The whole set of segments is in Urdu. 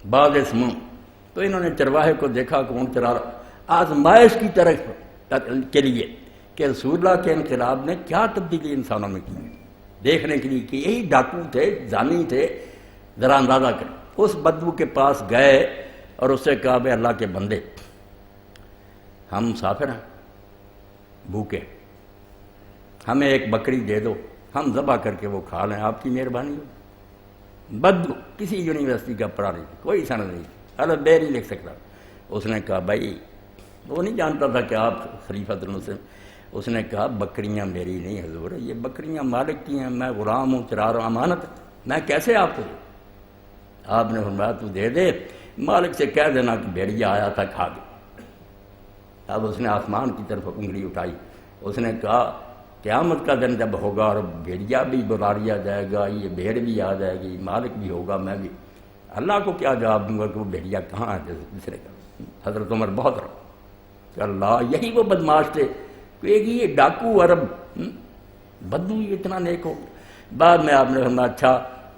بعض اسموں تو انہوں نے چرواہے کو دیکھا کہ اونٹ چرا رہا، آزمائش کی طرف کے لیے کہ رسول اللہ کے انقلاب نے کیا تبدیلی انسانوں میں کی، دیکھنے کے لیے کہ یہی ڈاکو تھے، زانی تھے، ذرا اندازہ کریں۔ اس بدو کے پاس گئے اور اس سے کہا، بے اللہ کے بندے، ہم مسافر ہیں، بھوکے، ہمیں ایک بکری دے دو، ہم ذبح کر کے وہ کھا لیں، آپ کی مہربانی ہو۔ بدو کسی یونیورسٹی کا پڑھا نہیں، کوئی سند نہیں، الف بے نہیں لکھ سکتا۔ اس نے کہا، بھائی وہ نہیں جانتا تھا کہ آپ خلیفۃ المسلم۔ اس نے کہا، بکریاں میری نہیں حضور، یہ بکریاں مالک کی ہیں، میں غلام ہوں، چرا رہا ہوں، امانت، میں کیسے آپ کو دوں؟ آپ نے فرمایا، تو دے دے، مالک سے کہہ دینا کہ بھیڑیا آیا تھا، کھا گیا۔ اب اس نے آسمان کی طرف انگلی اٹھائی، اس نے کہا، قیامت کا دن جب ہوگا اور بھیڑیا بھی بلا لیا جائے گا، یہ بھیڑ بھی آ جائے گی، مالک بھی ہوگا، میں بھی، اللہ کو کیا جواب دوں گا کہ وہ بھیڑیا کہاں ہے دوسرے کا؟ حضرت عمر بہت رہا کہ اللہ، یہی وہ بدماش تھے کہ یہ ڈاکو عرب بدو اتنا نیک ہو۔ بعد میں آپ نے فرمایا، اچھا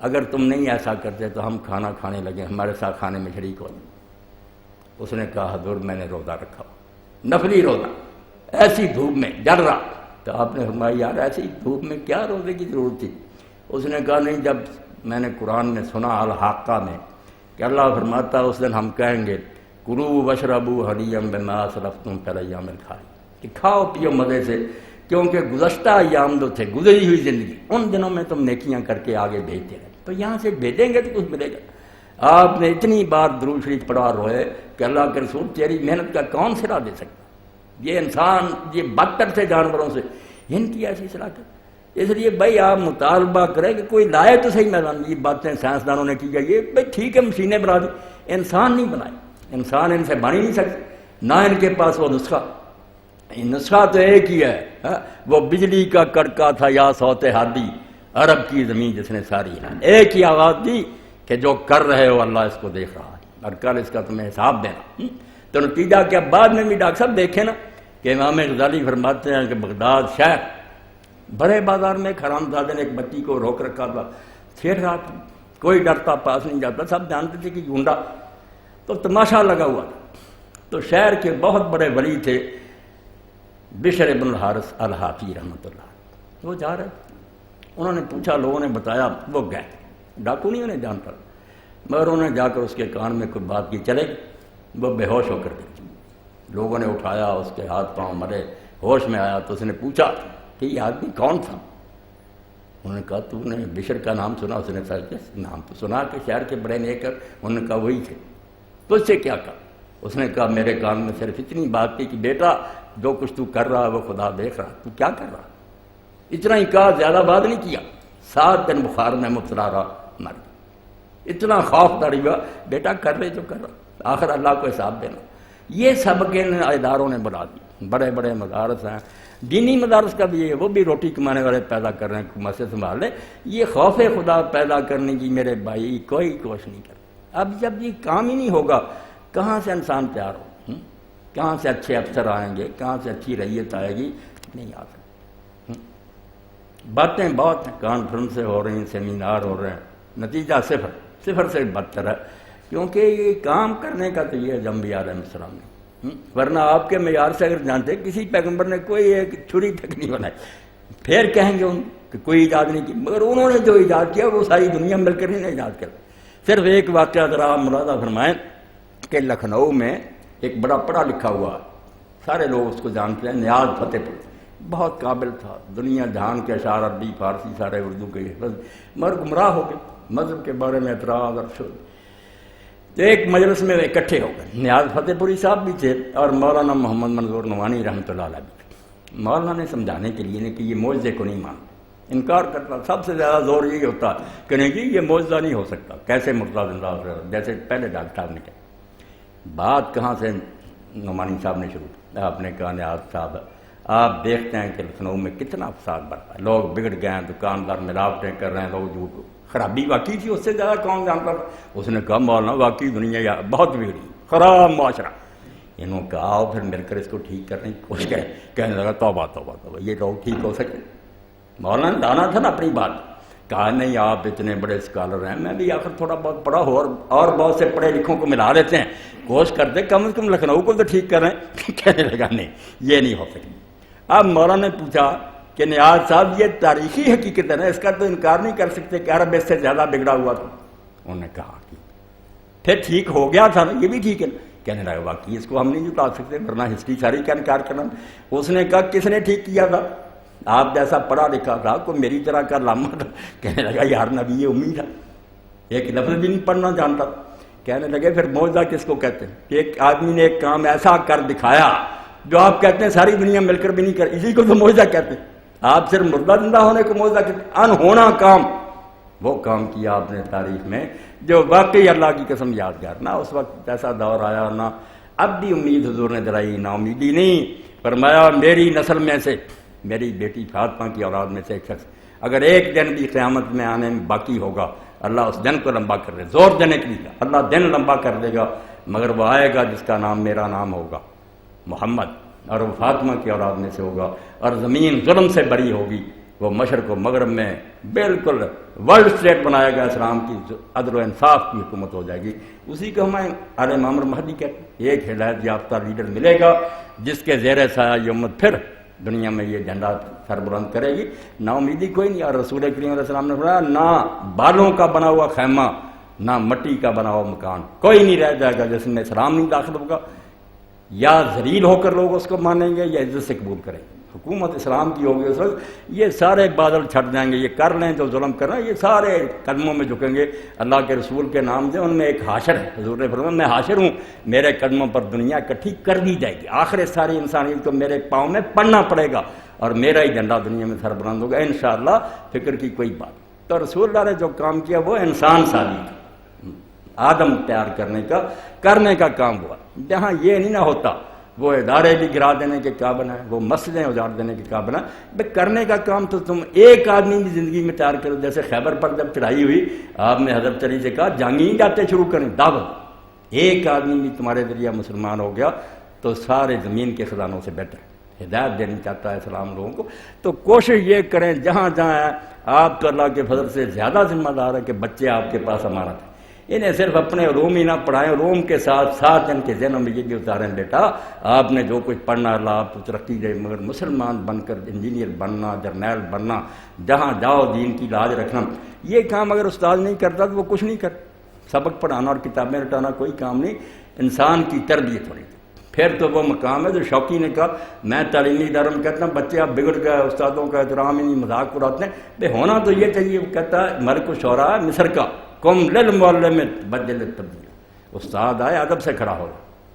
اگر تم نہیں ایسا کرتے تو ہم کھانا کھانے لگے، ہمارے ساتھ کھانے میں شریک ہو۔ اس نے کہا، حضور میں نے روزہ رکھا، نفلی روزہ، ایسی دھوپ میں ڈر رہا۔ تو آپ نے فرمایا، یار ایسی دھوپ میں کیا روزے کی ضرورت تھی؟ اس نے کہا، نہیں، جب میں نے قرآن میں سنا الحاقہ میں کہ اللہ فرماتا ہے اس دن ہم کہیں گے، کلوا واشربوا ہنیئا بما اسلفتم فی الایام الخالیہ، کہ کھاؤ پیو مزے سے، کیونکہ گزشتہ ایام جو تھے، گزری ہوئی زندگی، ان دنوں میں تم نیکیاں کر کے آگے بھیجتے رہے، تو یہاں سے بھیجیں گے تو کچھ ملے گا۔ آپ نے اتنی بار درود شریف پڑھا روئے کہ اللہ کے رسول تیری محنت کا کون صلہ دے سکتا؟ یہ انسان، یہ بدتر سے جانوروں سے، ان کی ایسی صلاحیت۔ اس لیے بھائی آپ مطالبہ کریں کہ کوئی لائے تو صحیح میدان۔ یہ باتیں سائنسدانوں نے کی ہے، یہ بھائی ٹھیک ہے مشینیں بنا دی، انسان نہیں بنائے، انسان ان سے بن ہی نہیں سکتے، نہ ان کے پاس وہ نسخہ تو ایک ہی ہے، وہ بجلی کا کڑکا تھا یا صوت ہادی، عرب کی زمین جس نے ساری ہے، ایک ہی آواز دی کہ جو کر رہے ہو اللہ اس کو دیکھ رہا ہے اور کل اس کا تمہیں حساب دینا۔ تو نتیجہ کیا؟ بعد میں بھی ڈاکٹر صاحب دیکھیں نا کہ امام غزالی فرماتے ہیں کہ بغداد شہر بڑے بازار میں ایک حرامزادے نے ایک بچی کو روک رکھا تھا، چھیڑ رہا تھا، کوئی ڈرتا پاس نہیں جاتا، سب جانتے تھے کہ گنڈا، تو تماشا لگا ہوا تھا۔ تو شہر کے بہت بڑے ولی تھے بشر بن الحارث الحافی رحمۃ اللہ، وہ جا رہے تھے، انہوں نے پوچھا، لوگوں نے بتایا، وہ گئے، ڈاکو نہیں انہیں جانتا، مگر انہوں نے جا کر اس کے کان میں کوئی بات کی، چلے وہ بے ہوش ہو کر گئے۔ لوگوں نے اٹھایا، اس کے ہاتھ پاؤں مرے، ہوش میں آیا تو اس نے پوچھا کہ یہ آدمی کون تھا؟ انہوں نے کہا، تو نے بشر کا نام سنا؟ اس نے کہا، نام تو سنا کہ شہر کے بڑے نیک، انہوں نے کہا وہی تھے۔ تو اس سے کیا کہا؟ اس نے کہا، میرے کان میں صرف اتنی بات کی کہ بیٹا جو کچھ تو کر رہا ہے وہ خدا دیکھ رہا، تو کیا کر رہا؟ اتنا ہی کہا، زیادہ بات نہیں کیا۔ 7 دن بخار میں مبتلا رہا، مر گیا۔ اتنا خوف داری ہوا، بیٹا کر رہے جو کر رہا، آخر اللہ کو حساب دینا۔ یہ سبق ان اداروں نے بنا دی، بڑے بڑے مدارس ہیں، دینی مدارس کا بھی ہے، وہ بھی روٹی کمانے والے پیدا کر رہے ہیں، مسجد سنبھال لے۔ یہ خوف خدا پیدا کرنے کی میرے بھائی کوئی کوشش نہیں کرتا۔ اب جب یہ کام ہی نہیں ہوگا، کہاں سے انسان تیار ہو؟ کہاں سے اچھے افسر آئیں گے؟ کہاں سے اچھی ریت آئے گی؟ نہیں آ سکتی۔ باتیں بہت ہیں، کانفرنسیں ہو رہی ہیں، سیمینار ہو رہے ہیں، نتیجہ صفر سے بدتر ہے، کیونکہ یہ کام کرنے کا تو یہ ہے انبیاء علیہ السلام نے، ورنہ آپ کے معیار سے اگر جانتے کسی پیغمبر نے کوئی ایک چھری تک نہیں بنائی، پھر کہیں گے ان کہ کوئی ایجاد نہیں کی، مگر انہوں نے جو ایجاد کیا وہ ساری دنیا مل کر ہی نے ایجاد کیا۔ صرف ایک واقعہ ذرا آپ ملاحظہ فرمائیں کہ لکھنؤ میں ایک بڑا پڑھا لکھا ہوا، سارے لوگ اس کو جانتے ہیں، نیاز فتح پور، بہت قابل تھا، دنیا جہان کے اشعار عربی فارسی سارے اردو کے، مگر گمراہ ہو گئے، مذہب کے بارے میں اعتراض اور شد۔ تو ایک مجلس میں اکٹھے ہو گئے، نیاز فتح پوری صاحب بھی تھے اور مولانا محمد منظور نعمانی رحمۃ اللہ علیہ بھی تھے۔ مولانا نے سمجھانے کے لیے کہ یہ معجزے کو نہیں مانتا، انکار کرتا، سب سے زیادہ زور یہی ہوتا کہ نہیں جی یہ معجزہ نہیں ہو سکتا، کیسے مردہ زندہ ہو رہا، جیسے پہلے ڈاکٹر صاحب نے کہا۔ بات کہاں سے نعمانی صاحب نے شروع کی، آپ نے کہا، نیاز صاحب آپ دیکھتے ہیں کہ لکھنؤ میں کتنا فساد بڑھتا ہے، لوگ بگڑ گئے ہیں، دکاندار ملاوٹیں کر رہے ہیں، لوگ جھوٹ، خرابی واقعی تھی، اس سے زیادہ کون جانتا تھا؟ اس نے کہا، مولانا واقعی دنیا بہت بگڑی، خراب معاشرہ۔ انہوں نے کہا، آؤ پھر مل کر اس کو ٹھیک کرنے کی کوشش کریں۔ کہنے لگا، توبہ توبہ توبہ، یہ لوگ ٹھیک ہو سکے؟ مولانا نے لانا تھا نا اپنی بات، کہا نہیں آپ اتنے بڑے اسکالر ہیں، میں بھی آخر تھوڑا بہت پڑھا ہو اور بہت سے پڑھے لکھوں کو ملا لیتے ہیں، کوشش کرتے کم از کم لکھنؤ کو تو ٹھیک کر رہے ہیں۔ کہنے لگا نہیں یہ نہیں ہو سکتی۔ اب مولانا نے پوچھا کہ نیاز صاحب یہ تاریخی حقیقت ہے نا، اس کا تو انکار نہیں کر سکتے کہ عرب اس سے زیادہ بگڑا ہوا تھا۔ انہوں نے کہا کہ پھر ٹھیک ہو گیا تھا نا، یہ بھی ٹھیک ہے نا۔ کہنے لگا واقعی اس کو ہم نہیں جتا سکتے، ورنہ ہسٹری ساری کا انکار کرنا۔ اس نے کہا کس نے ٹھیک کیا تھا؟ آپ جیسا پڑھا لکھا تھا، کوئی میری طرح کا لامہ تھا؟ کہنے لگا یار نبی یہ امید ہے، ایک لفظ بھی نہیں پڑھنا جانتا۔ کہنے لگے پھر معجزہ کس کو کہتے ہیں؟ کہ ایک آدمی نے ایک کام ایسا کر دکھایا جو آپ کہتے ہیں ساری دنیا مل کر بھی نہیں کر، اسی کو تو معجزہ کہتے ہیں۔ آپ صرف مردہ زندہ ہونے کو معجزہ کہتے ہیں، انہونا کام وہ کام کیا آپ نے تاریخ میں جو واقعی اللہ کی قسم یادگار۔ نہ اس وقت ایسا دور آیا، نہ اب بھی امید حضور نے دلائی، نا امیدی نہیں۔ فرمایا میری نسل میں سے، میری بیٹی فاطمہ کی اولاد میں سے ایک شخص اگر ایک دن بھی قیامت میں آنے میں باقی ہوگا، اللہ اس دن کو لمبا کر دے، زور دینے کے لیے اللہ دن لمبا کر دے گا، مگر وہ آئے گا جس کا نام میرا نام ہوگا محمد، اور وہ فاطمہ کی اولاد میں سے ہوگا، اور زمین ظلم سے بری ہوگی، وہ مشرق و مغرب میں بالکل ورلڈ اسٹیٹ بنائے گا، اسلام کی عدل و انصاف کی حکومت ہو جائے گی۔ اسی کو ہمیں آل معمر مہدی کہتے ہیں۔ ایک ہدایت یافتہ لیڈر ملے گا جس کے زیر سایہ یہ امت پھر دنیا میں یہ جھنڈا سربلند کرے گی۔ نا امیدی کوئی نہیں، اور رسول کریم علیہ السلام نے فرمایا نہ بالوں کا بنا ہوا خیمہ نہ مٹی کا بنا ہوا مکان کوئی نہیں رہ جائے گا جس میں اسلام نہیں داخل ہوگا، یا ذلیل ہو کر لوگ اس کو مانیں گے یا عزت سے قبول کریں گے۔ حکومت اسلام کی ہوگی اس وقت، یہ سارے بادل چھٹ جائیں گے، یہ کر لیں جو ظلم کر رہے ہیں، یہ سارے قدموں میں جھکیں گے اللہ کے رسول کے نام سے۔ ان میں ایک حاشر ہے، حضور نے فرمایا میں حاشر ہوں، میرے قدموں پر دنیا اکٹھی کر دی جائے گی، آخر ساری انسانیت کو میرے پاؤں میں پڑنا پڑے گا اور میرا ہی جھنڈا دنیا میں سربلند ہوگا انشاءاللہ۔ فکر کی کوئی بات۔ تو رسول اللہ نے جو کام کیا وہ انسان سازی کا، آدم تیار کرنے کا کام ہوا۔ جہاں یہ نہیں نہ ہوتا وہ ادارے بھی گرا دینے کے قابل ہیں، وہ مسجدیں اجاڑ دینے کے قابل ہیں۔ بھائی کرنے کا کام تو تم ایک آدمی بھی زندگی میں تیار کرو۔ جیسے خیبر پر جب چڑھائی ہوئی، آپ نے حضرت علی سے کہا جنگی جاتے شروع کریں دعوت، ایک آدمی بھی تمہارے ذریعہ مسلمان ہو گیا تو سارے زمین کے خزانوں سے بیٹر ہے۔ ہدایت دینی چاہتا ہے اسلام لوگوں کو، تو کوشش یہ کریں جہاں جہاں آپ تو اللہ کے فضل سے زیادہ ذمہ دار ہے کہ بچے آپ کے پاس امانت ہے، انہیں صرف اپنے علوم ہی نہ پڑھائیں، علوم کے ساتھ ساتھ ان کے ذہنوں میں یہ بھی اتاریں بیٹا آپ نے جو کچھ پڑھنا اللہ آپ کو ترقی دے، مگر مسلمان بن کر انجینئر بننا، جرنیل بننا، جہاں جاؤ دین کی لاج رکھنا۔ یہ کام اگر استاد نہیں کرتا تو وہ کچھ نہیں کرتا۔ سبق پڑھانا اور کتابیں رٹانا کوئی کام نہیں، انسان کی تربیت ہونی۔ پھر تو وہ مقام ہے جو شوقی نے کہا میں تعلیمی اداروں میں کہتا ہوں بچے اب بگڑ گئے، استادوں کا احترام ہی نہیں، مذاق اڑاتے ہیں۔ بے ہونا تو یہ چاہیے، وہ کہتا ہے ملک الشعراء مصر کا قم للمعلم بدل التبدیل، استاد آئے ادب سے کھڑا ہو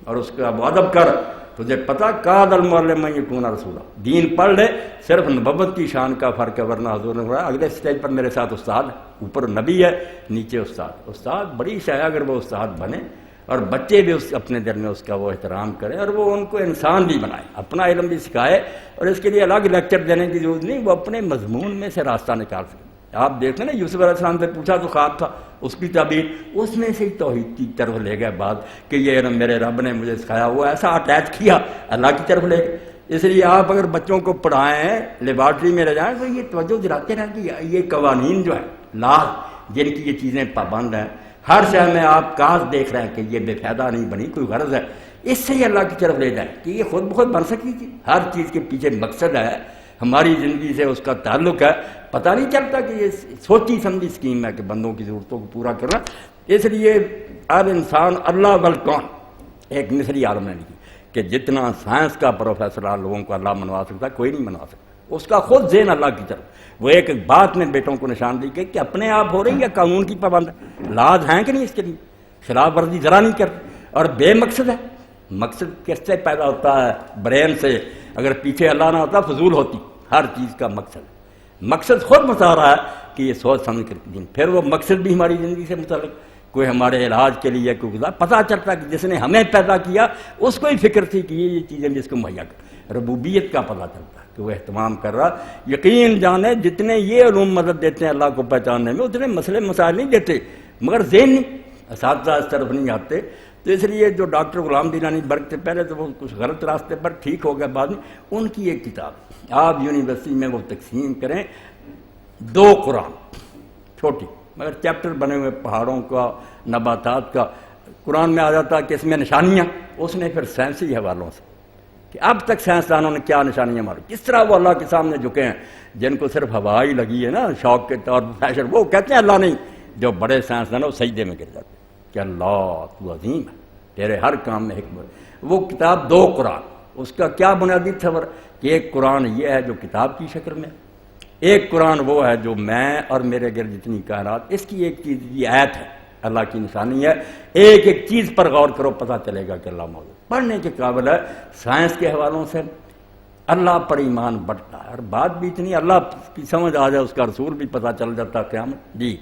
اور اس کا ادب کر، تجھے پتا قاد المعلم یکون رسولا، دین پڑھ لے، صرف نبوت کی شان کا فرق ہے، ورنہ حضور نے فرمایا اگلے سٹیج پر میرے ساتھ استاد ہے، اوپر نبی ہے نیچے استاد۔ استاد بڑی شے ہے اگر وہ استاد بنے اور بچے بھی اس اپنے دل میں اس کا وہ احترام کریں اور وہ ان کو انسان بھی بنائے، اپنا علم بھی سکھائے، اور اس کے لیے الگ لیکچر دینے کی ضرورت نہیں، وہ اپنے مضمون میں سے راستہ نکال سکے۔ آپ دیکھیں نا یوسف علیہ السلام سے پوچھا تو خواب تھا، اس کی تعبیر اس میں سے ہی توحید کی طرف لے گئے بات کہ یہ علم میرے رب نے مجھے سکھایا، وہ ایسا اٹیچ کیا اللہ کی طرف لے گئے۔ اس لیے آپ اگر بچوں کو پڑھائیں، لیبارٹری میں لے جائیں تو یہ توجہ دلاتے رہیں کہ یہ قوانین جو ہیں لاز جن کی یہ چیزیں پابند ہیں، ہر شہر میں آپ کاز دیکھ رہے ہیں کہ یہ بے فائدہ نہیں بنی، کوئی غرض ہے، اس سے ہی اللہ کی طرف لے جائیں کہ یہ خود بخود بن سکتی تھی۔ ہر چیز کے پیچھے مقصد ہے، ہماری زندگی سے اس کا تعلق ہے، پتہ نہیں چلتا کہ یہ سوچی سمجھی اسکیم ہے کہ بندوں کی ضرورتوں کو پورا کرنا۔ اس لیے ہر انسان اللہ والکون، ایک مصری عالم نے لکھی کہ جتنا سائنس کا پروفیسر لوگوں کو اللہ منوا سکتا کوئی نہیں منوا سکتا، اس کا خود ذہن اللہ کی طرف۔ وہ ایک بات میں بیٹوں کو نشان دی کہ اپنے آپ ہو رہی ہے قانون کی پابند ہے، لاز ہیں کہ نہیں اس کے لیے، خلاف ورزی ذرا نہیں کرتے، اور بے مقصد ہے۔ مقصد کس سے پیدا ہوتا ہے؟ برین سے۔ اگر پیچھے اللہ نہ ہوتا فضول ہوتی ہر چیز کا مقصد خود بتا رہا ہے کہ یہ سوچ سمجھ کر دین۔ پھر وہ مقصد بھی ہماری زندگی سے متعلق، کوئی ہمارے علاج کے لیے کوئی گزار، پتہ چلتا کہ جس نے ہمیں پیدا کیا اس کو ہی فکر تھی کہ یہ چیزیں جس کو مہیا کر، ربوبیت کا پتہ چلتا ہے کہ وہ اہتمام کر رہا۔ یقین جانے جتنے یہ علوم مدد دیتے ہیں اللہ کو پہچاننے میں، اتنے مسئلے مسائل نہیں دیتے، مگر ذہن نہیں، اساتذہ اس طرف نہیں آتے۔ تو اس لیے جو ڈاکٹر غلام دینانی برگ سے پہلے تو وہ کچھ غلط راستے پر ٹھیک ہو گیا، بعد میں ان کی ایک کتاب آپ یونیورسٹی میں وہ تقسیم کریں، 2 قرآن، چھوٹی، مگر چیپٹر بنے ہوئے پہاڑوں کا، نباتات کا۔ قرآن میں آ جاتا کہ اس میں نشانیاں، اس نے پھر سائنسی حوالوں سے کہ اب تک سائنسدانوں نے کیا نشانیاں ماری، کس طرح وہ اللہ کے سامنے جھکے ہیں، جن کو صرف ہوا ہی لگی ہے نا شوق کے طور پر فیشن، وہ کہتے ہیں اللہ نہیں، جو بڑے سائنسدان وہ سجدے میں گر جاتے کہ اللہ تو عظیم ہے، تیرے ہر کام میں حکمت۔ وہ کتاب دو قرآن، اس کا کیا بنیادی تصور کہ ایک قرآن یہ ہے جو کتاب کی شکل میں، ایک قرآن وہ ہے جو میں اور میرے گرد جتنی کائنات، اس کی ایک چیز یہ آیت ہے، اللہ کی نشانی ہے، ایک ایک چیز پر غور کرو پتہ چلے گا کہ اللہ موجود، پڑھنے کے قابل ہے۔ سائنس کے حوالوں سے اللہ پر ایمان بڑھتا ہے، اور بات بھی اتنی اللہ کی سمجھ آ جائے، اس کا رسول بھی پتہ چل جاتا قیامت۔ جی